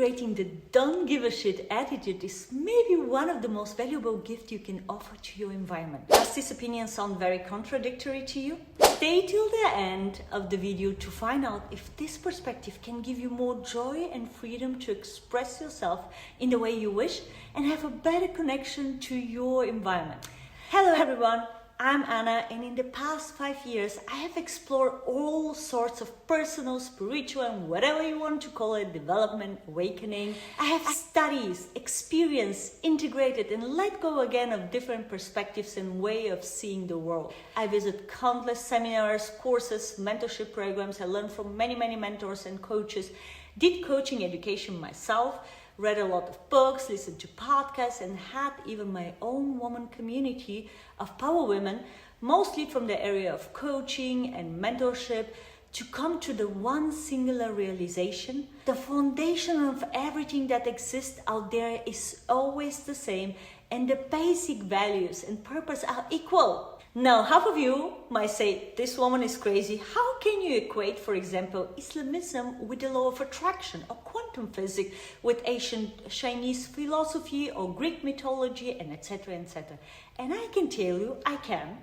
integrating the don't give a shit attitude is maybe one of the most valuable gifts you can offer to your environment. Does this opinion sound very contradictory to you? Stay till the end of the video to find out if this perspective can give you more joy and freedom to express yourself in the way you wish and have a better connection to your environment. Hello everyone, I'm Anna, and in the past 5 years I have explored all sorts of personal, spiritual and whatever you want to call it, development, awakening. I have studied, experienced, integrated and let go again of different perspectives and way of seeing the world. I visit countless seminars, courses, mentorship programs. I learned from many mentors and coaches, did coaching education myself, read a lot of books, listened to podcasts, and had even my own woman community of power women, mostly from the area of coaching and mentorship, to come to the one singular realization. The foundation of everything that exists out there is always the same, and the basic values and purpose are equal. Now, half of you might say, this woman is crazy. How can you equate, for example, Islamism with the law of attraction, or quantum physics with ancient Chinese philosophy or Greek mythology, and etc. etc. And I can tell you, I can,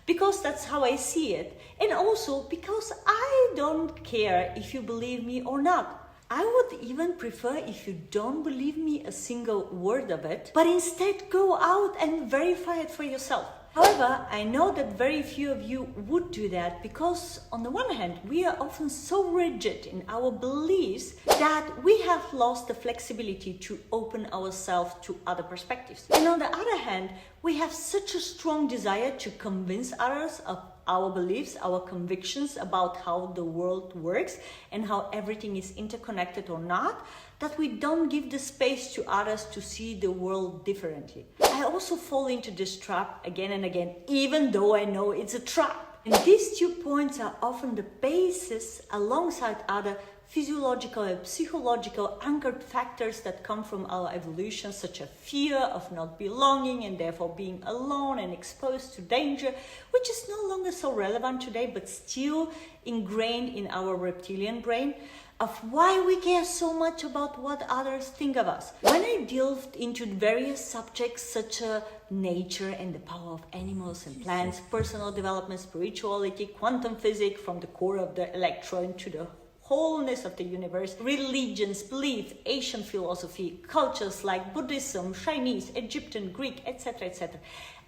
because that's how I see it. And also because I don't care if you believe me or not. I would even prefer if you don't believe me a single word of it, but instead go out and verify it for yourself. However, I know that very few of you would do that because, on the one hand, we are often so rigid in our beliefs that we have lost the flexibility to open ourselves to other perspectives. And on the other hand, we have such a strong desire to convince others of our beliefs, our convictions about how the world works and how everything is interconnected or not, that we don't give the space to others to see the world differently. I also fall into this trap again and again, even though I know it's a trap. And these 2 points are often the basis alongside other physiological and psychological anchored factors that come from our evolution, such as fear of not belonging and therefore being alone and exposed to danger, which is no longer so relevant today, but still ingrained in our reptilian brain, of why we care so much about what others think of us. When I delved into various subjects such as nature and the power of animals and plants, personal development, spirituality, quantum physics, from the core of the electron to the wholeness of the universe, religions, beliefs, Asian philosophy, cultures like Buddhism, Chinese, Egyptian, Greek, etc.,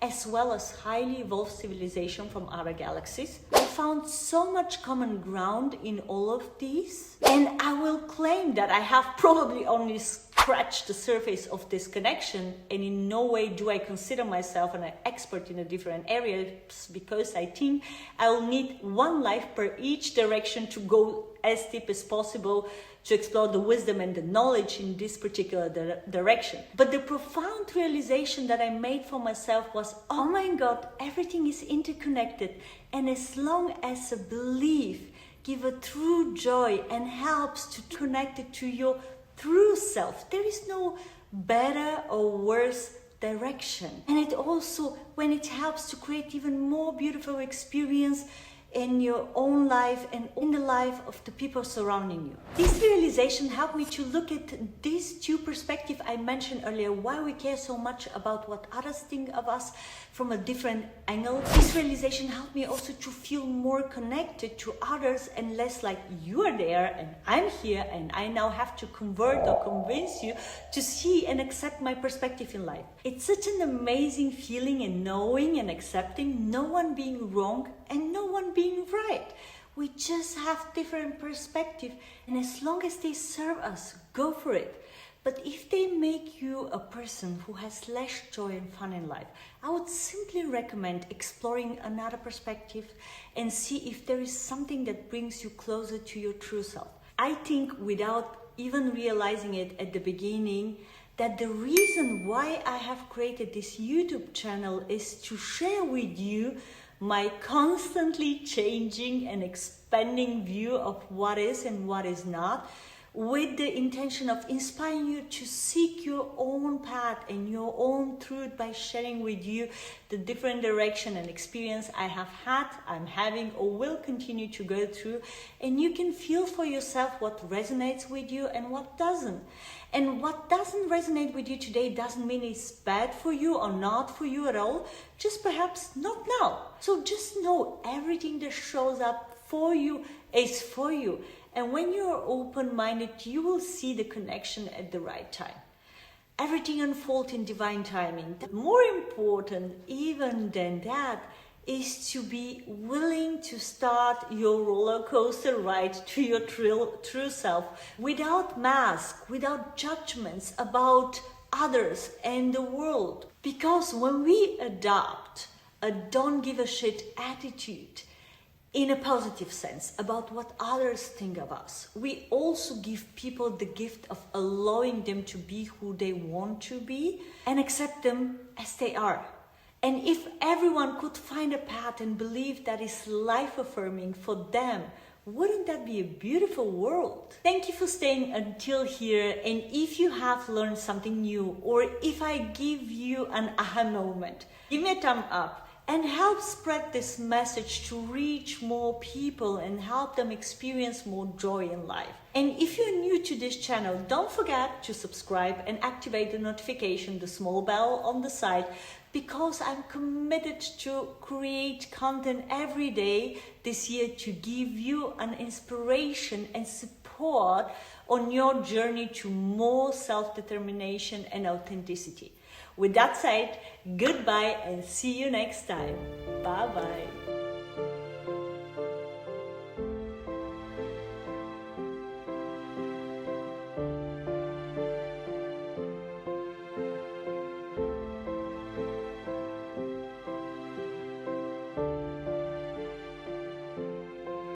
as well as highly evolved civilization from other galaxies, I found so much common ground in all of these, and I will claim that I have probably only scratched the surface of this connection, and in no way do I consider myself an expert in a different area, because I think I'll need one life per each direction to go as deep as possible to explore the wisdom and the knowledge in this particular direction. But the profound realization that I made for myself was, oh my God, everything is interconnected, and as long as a belief gives a true joy and helps to connect it to your true self, there is no better or worse direction. And it also, when it helps to create even more beautiful experience in your own life and in the life of the people surrounding you. This realization helped me to look at these 2 perspectives I mentioned earlier, why we care so much about what others think of us from a different angle. This realization helped me also to feel more connected to others and less like you are there and I'm here and I now have to convert or convince you to see and accept my perspective in life. It's such an amazing feeling in knowing and accepting no one being wrong and no one being right. We just have different perspectives, and as long as they serve us, go for it. But if they make you a person who has less joy and fun in life, I would simply recommend exploring another perspective and see if there is something that brings you closer to your true self. I think, without even realizing it at the beginning, that the reason why I have created this YouTube channel is to share with you my constantly changing and expanding view of what is and what is not, with the intention of inspiring you to seek your own path and your own truth by sharing with you the different direction and experience I have had, I'm having, or will continue to go through. And you can feel for yourself what resonates with you and what doesn't. And what doesn't resonate with you today doesn't mean it's bad for you or not for you at all, just perhaps not now. So just know everything that shows up for you is for you. And when you're open-minded, you will see the connection at the right time. Everything unfolds in divine timing. More important even than that is to be willing to start your roller coaster ride to your true self without mask, without judgments about others and the world. Because when we adopt a don't give a shit attitude, in a positive sense, about what others think of us, we also give people the gift of allowing them to be who they want to be and accept them as they are. And if everyone could find a path and believe that is life-affirming for them, wouldn't that be a beautiful world? Thank you for staying until here. And if you have learned something new, or if I give you an aha moment, give me a thumb up and help spread this message to reach more people and help them experience more joy in life. And if you're new to this channel, don't forget to subscribe and activate the notification, the small bell on the side, because I'm committed to create content every day this year to give you an inspiration and support on your journey to more self-determination and authenticity. With that said, goodbye and see you next time. Bye-bye.